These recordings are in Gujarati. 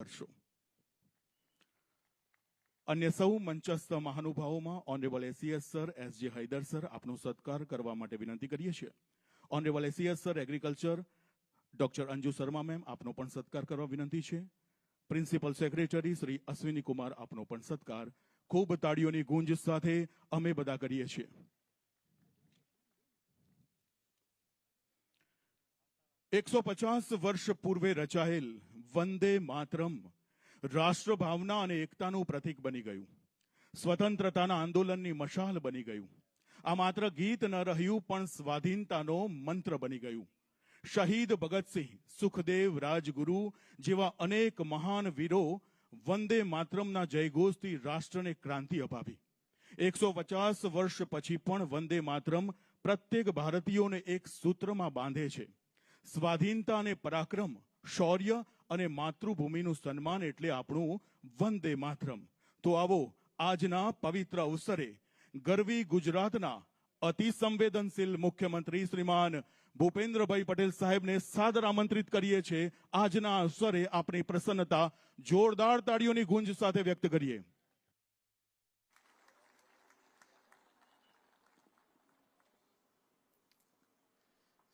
કરશો। अन्य सौ मंचस्थ महानुभावों honourable ACS sir SJ Haider sir आपनो सत्कार करवा माटे विनंती करीए छीए। Honourable ACS sir agriculture doctor Anju Sharma ma'am आपनो पण सत्कार करवा विनंती छे। प्रिंसिपल सेक्रेटरी श्री अश्विनी कुमार आपनो पण सत्कार खूब ताड़ीओनी गूंज साथे अमे बधा करीए छीए। एकसो 50 वर्ष पूर्वे रचायेल वंदे मातरम राष्ट्रभावना और एकताનું प्रतीक बनी गયું। स्वतंत्रताના આંદોલનની મશાલ બની ગયું। આ માત્ર ગીત ન રહ્યું પણ સ્વાધીનતાનો મંત્ર બની ગયું। શહીદ ભગતસિંહ, સુખદેવ, રાજગુરુ જેવા અનેક મહાન વીરો વંદે માતરમના જયઘોષથી રાષ્ટ્રને ક્રાંતિ અપાવી। 150 વર્ષ પછી પણ વંદે માતરમ પ્રત્યેક ભારતીયોને એક સૂત્રમાં બાંધે છે। સ્વાધીનતા અને પરાક્રમ, શૌર્ય અને માતૃભૂમિનું સન્માન એટલે આપણું વંદે માતરમ। તો આવો આજના પવિત્ર અવસરે ગરવી ગુજરાતના અતિ સંવેદનશીલ મુખ્યમંત્રી શ્રીમાન ભૂપેન્દ્રભાઈ પટેલ સાહેબને સાદર આમંત્રિત કરીએ છીએ। આજના અવસરે આપણી પ્રસન્નતા જોરદાર તાળીઓની ગુંજ સાથે વ્યક્ત કરીએ।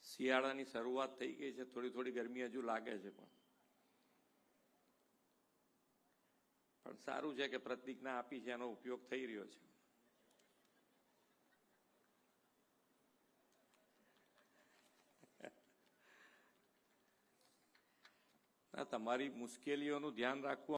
શિયાળાની શરૂઆત થઈ ગઈ છે, થોડી થોડી ગરમી હજુ લાગે છે, પણ સારું છે કે પ્રતિજ્ઞા આપી છે એનો ઉપયોગ થઈ રહ્યો છે। તમારી મુશ્કેલીઓનું ધ્યાન રાખવું